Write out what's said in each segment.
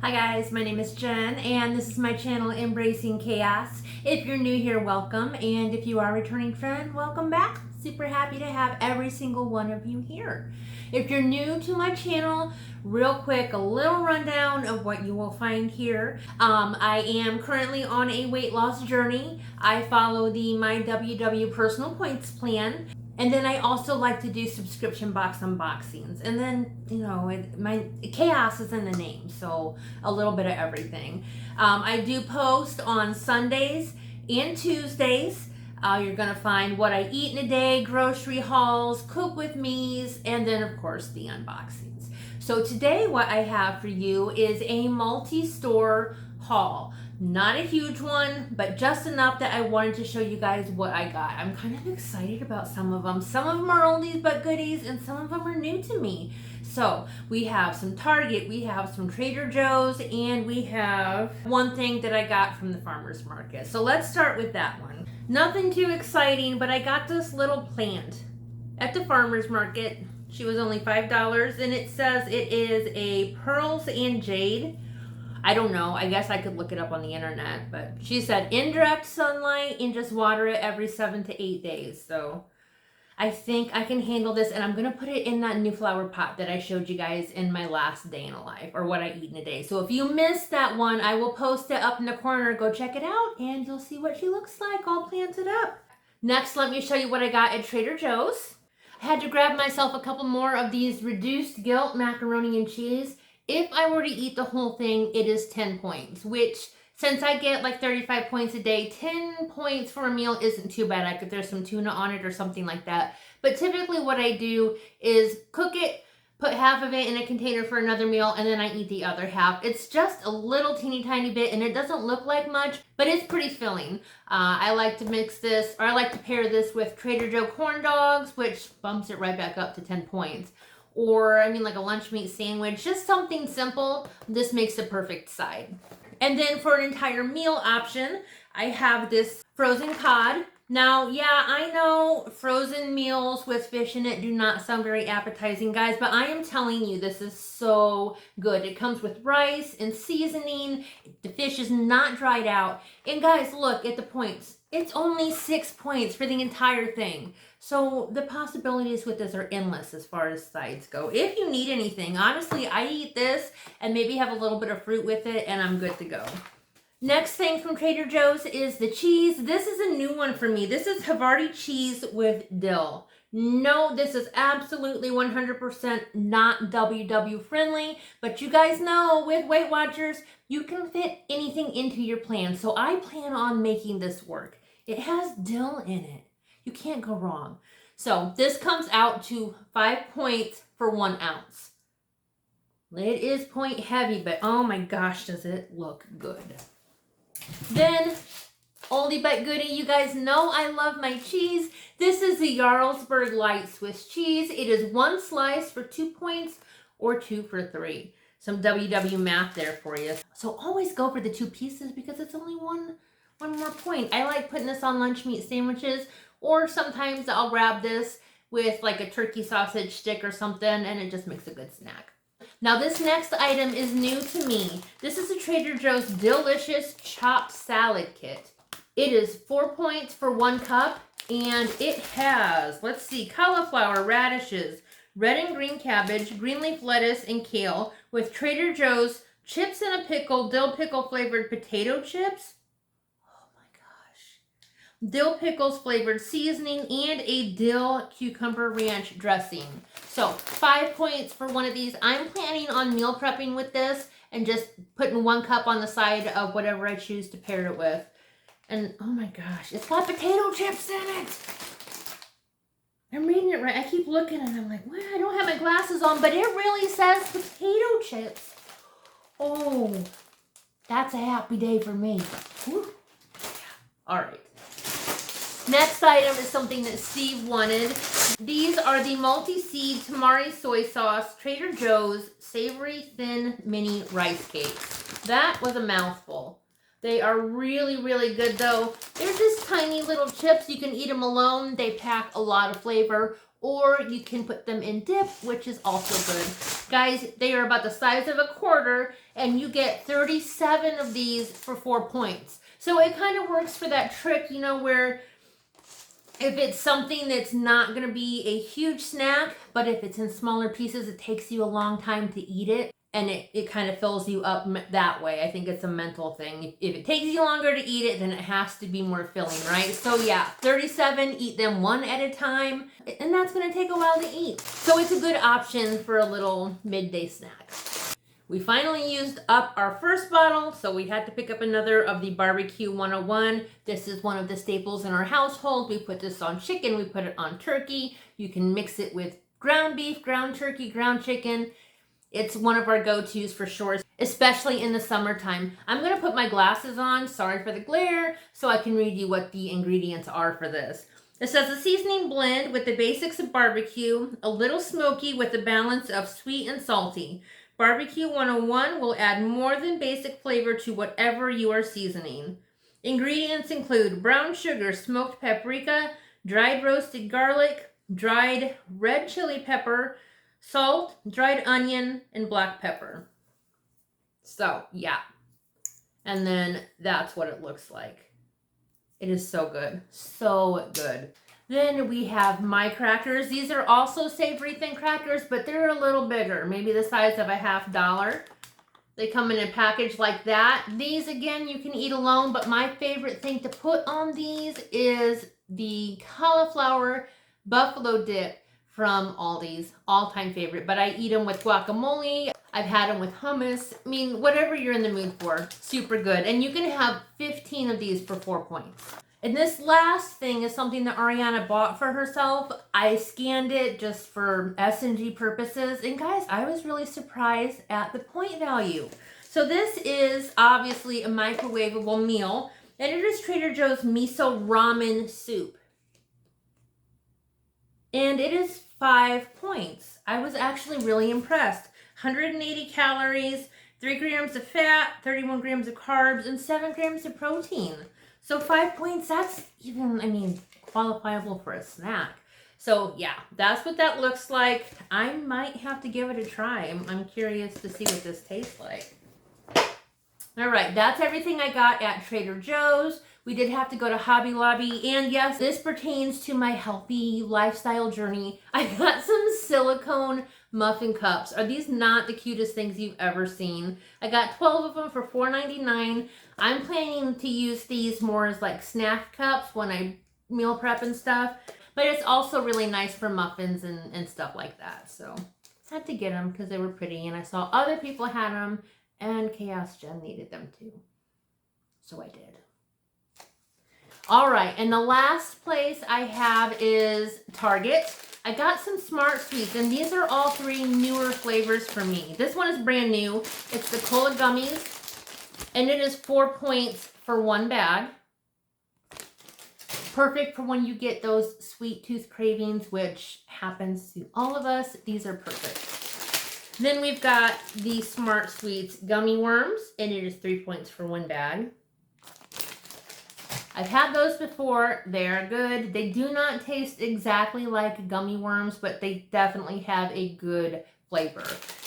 Hi guys, my name is Jen and this is my channel Embracing Chaos. If you're new here, welcome, and if you are a returning friend, welcome back. Super happy to have every single one of you here. If you're new to my channel, real quick, a little rundown of what you will find here. I am currently on a weight loss journey. I follow the My WW Personal Points plan. And then I also like to do subscription box unboxings. And then, you know, my chaos is in the name, so a little bit of everything. I do post on Sundays and Tuesdays. You're gonna find what I eat in a day, grocery hauls, cook with me's, and then of course the unboxings. So today what I have for you is a multi-store haul. Not a huge one, but just enough that I wanted to show you guys what I got. I'm kind of excited about some of them. Some of them are oldies but goodies, and some of them are new to me. So we have some Target, we have some Trader Joe's, and we have one thing that I got from the farmer's market. So let's start with that one. Nothing too exciting, but I got this little plant at the farmer's market. She was only $5, and it says it is a pearls and jade. I don't know. I guess I could look it up on the internet, but she said indirect sunlight and just water it every 7 to 8 days. So I think I can handle this, and I'm going to put it in that new flower pot that I showed you guys in my last day in a life, or what I eat in a day. So if you missed that one, I will post it up in the corner. Go check it out and you'll see what she looks like all planted up. Next, let me show you what I got at Trader Joe's. I had to grab myself a couple more of these reduced guilt macaroni and cheese. If I were to eat the whole thing, it is 10 points, which since I get like 35 points a day, 10 points for a meal isn't too bad. I could throw some tuna on it or something like that. But typically what I do is cook it, put half of it in a container for another meal, and then I eat the other half. It's just a little teeny tiny bit, and it doesn't look like much, but it's pretty filling. I like to mix this, or I like to pair this with Trader Joe corn dogs, which bumps it right back up to 10 points. Or, I mean, like a lunch meat sandwich, just something simple. This makes the perfect side. And then for an entire meal option, I have this frozen cod. Now, yeah, I know frozen meals with fish in it do not sound very appetizing, guys, but I am telling you, this is so good. It comes with rice and seasoning. The fish is not dried out. And guys, look at the points. It's only 6 points for the entire thing. So the possibilities with this are endless as far as sides go. If you need anything, honestly, I eat this and maybe have a little bit of fruit with it and I'm good to go. Next thing from Trader Joe's is the cheese. This is a new one for me. This is Havarti cheese with dill. No, this is absolutely 100% not WW friendly, but you guys know with Weight Watchers, you can fit anything into your plan. So I plan on making this work. It has dill in it. You can't go wrong. So this comes out to 5 points for 1 ounce. It is point heavy, but oh my gosh, does it look good. Then, oldie but goodie, you guys know I love my cheese. This is the Jarlsberg Light Swiss cheese. It is 1 slice for 2 points or 2 for 3. Some WW math there for you. So always go for the 2 pieces because it's only one more point. I like putting this on lunch meat sandwiches, or sometimes I'll grab this with like a turkey sausage stick or something, and it just makes a good snack. Now this next item is new to me. This is a Trader Joe's Delicious Chopped Salad Kit. It is 4 points for 1 cup, and it has, let's see, cauliflower, radishes, red and green cabbage, green leaf lettuce, and kale with Trader Joe's chips and a pickle, dill pickle flavored potato chips. Dill pickles flavored seasoning, and a dill cucumber ranch dressing. So 5 points for one of these. I'm planning on meal prepping with this and just putting 1 cup on the side of whatever I choose to pair it with. And oh my gosh, it's got potato chips in it. I'm reading it right. I keep looking and I'm like, well, I don't have my glasses on, but it really says potato chips. Oh, that's a happy day for me. Whew. All right. Next item is something that Steve wanted. These are the multi-seed tamari soy sauce Trader Joe's savory thin mini rice cakes. That was a mouthful. They are really, really good though. They're just tiny little chips. You can eat them alone. They pack a lot of flavor, or you can put them in dip, which is also good. Guys, they are about the size of a quarter, and you get 37 of these for 4 points. So it kind of works for that trick, you know, where if it's something that's not going to be a huge snack, but if it's in smaller pieces, it takes you a long time to eat it. And it kind of fills you up that way. I think it's a mental thing. If it takes you longer to eat it, then it has to be more filling, right? So yeah, 37, eat them one at a time. And that's going to take a while to eat. So it's a good option for a little midday snack. We finally used up our first bottle, so we had to pick up another of the Barbecue 101. This is one of the staples in our household. We put this on chicken, we put it on turkey. You can mix it with ground beef, ground turkey, ground chicken. It's one of our go-tos for sure, especially in the summertime. I'm going to put my glasses on, sorry for the glare, so I can read you what the ingredients are for this. It says a seasoning blend with the basics of barbecue, a little smoky with a balance of sweet and salty. Barbecue 101 will add more than basic flavor to whatever you are seasoning. Ingredients include brown sugar, smoked paprika, dried roasted garlic, dried red chili pepper, salt, dried onion, and black pepper. So, yeah. And then that's what it looks like. It is so good. So good. Then we have my crackers. These are also savory thin crackers, but they're a little bigger. Maybe the size of a $50. They come in a package like that. These, again, you can eat alone, but my favorite thing to put on these is the cauliflower buffalo dip from Aldi's, all-time favorite. But I eat them with guacamole. I've had them with hummus. I mean, whatever you're in the mood for, super good. And you can have 15 of these for 4 points. And this last thing is something that Ariana bought for herself. I scanned it just for S&G purposes. And guys, I was really surprised at the point value. So this is obviously a microwavable meal. And it is Trader Joe's miso ramen soup. And it is 5 points. I was actually really impressed. 180 calories, 3 grams of fat, 31 grams of carbs, and 7 grams of protein. So 5 points, that's even, I mean, qualifiable for a snack. So yeah, that's what that looks like. I might have to give it a try. I'm curious to see what this tastes like. All right, that's everything I got at Trader Joe's. We did have to go to Hobby Lobby, and yes, this pertains to my healthy lifestyle journey. I got some silicone muffin cups. Are these not the cutest things you've ever seen? I got 12 of them for $4.99. I'm planning to use these more as like snack cups when I meal prep and stuff, but it's also really nice for muffins and stuff like that. So I had to get them because they were pretty, and I saw other people had them, and Chaos Jen needed them too. So I did. All right, and the last place I have is Target. I got some Smart Sweets, and these are all 3 newer flavors for me. This one is brand new. It's the Cola Gummies, and it is 4 points for 1 bag. Perfect for when you get those sweet tooth cravings, which happens to all of us. These are perfect. Then we've got the Smart Sweets Gummy Worms, and it is 3 points for 1 bag. I've had those before. They're good. They do not taste exactly like gummy worms, but they definitely have a good flavor.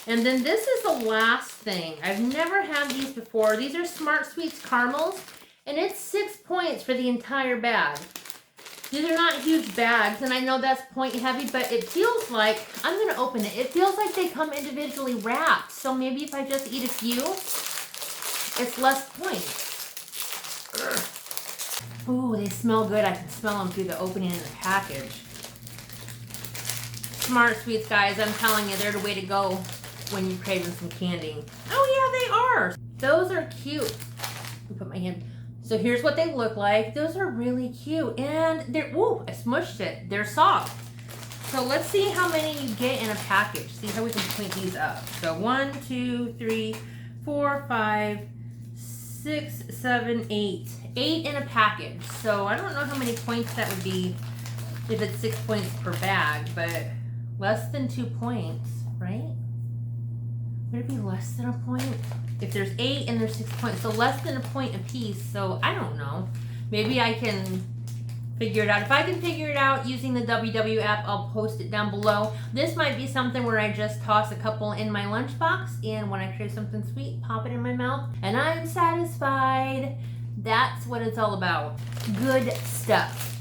And then this is the last thing. I've never had these before. These are Smart Sweets caramels, and it's 6 points for the entire bag. These are not huge bags, and I know that's point heavy, but it feels like, I'm going to open it. It feels like they come individually wrapped. So maybe if I just eat a few, it's less points. Ugh. Ooh, they smell good. I can smell them through the opening in the package. Smart Sweets, guys. I'm telling you, they're the way to go when you're craving some candy. Oh, yeah, they are. Those are cute. Let me put my hand. So here's what they look like. Those are really cute. And they're, ooh, I smushed it. They're soft. So let's see how many you get in a package. See how we can point these up. So 1, 2, 3, 4, 5, 6, 7, 8. 8 in a package. So I don't know how many points that would be if it's 6 points per bag, but less than 2 points, right? Would it be less than a point? If there's 8 and there's 6 points, so less than a point a piece. So I don't know. Maybe I can figure it out. If I can figure it out using the WW app, I'll post it down below. This might be something where I just toss a couple in my lunchbox, and when I crave something sweet, pop it in my mouth, and I'm satisfied. That's what it's all about. Good stuff.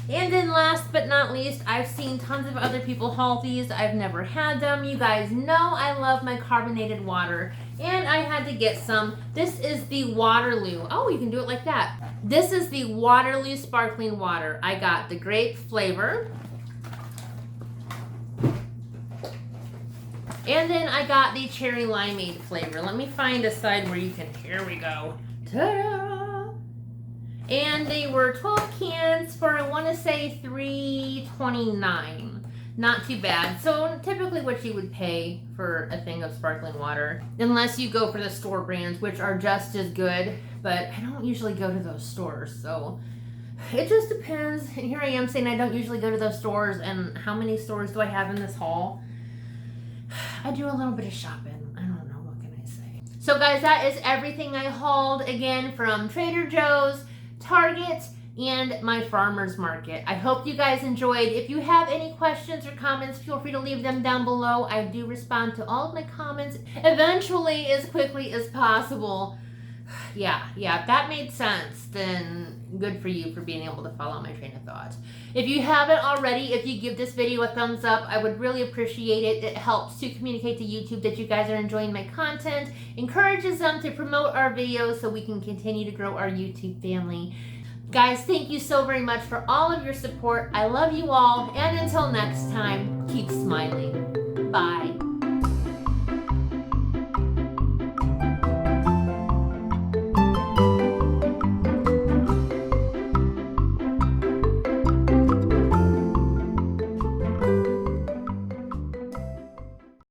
And then last but not least, I've seen tons of other people haul these. I've never had them. You guys know I love my carbonated water, and I had to get some. This is the Waterloo. Oh, you can do it like that. This is the Waterloo sparkling water. I got the grape flavor. And then I got the cherry limeade flavor. Let me find a side where you can, here we go. Ta-da! And they were 12 cans for, I want to say, $3.29. Not too bad. So typically what you would pay for a thing of sparkling water, unless you go for the store brands, which are just as good, but I don't usually go to those stores, so it just depends. And here I am saying I don't usually go to those stores, and how many stores do I have in this haul? I do a little bit of shopping. I don't know, what can I say? So guys, that is everything I hauled, again, from Trader Joe's, Target, and my farmer's market. I hope you guys enjoyed. If you have any questions or comments, feel free to leave them down below. I do respond to all of my comments eventually, as quickly as possible. Yeah, if that made sense, then good for you for being able to follow my train of thought. If you haven't already, if you give this video a thumbs up, I would really appreciate it. It helps to communicate to YouTube that you guys are enjoying my content, encourages them to promote our videos so we can continue to grow our YouTube family. Guys, thank you so very much for all of your support. I love you all, and until next time, keep smiling. Bye.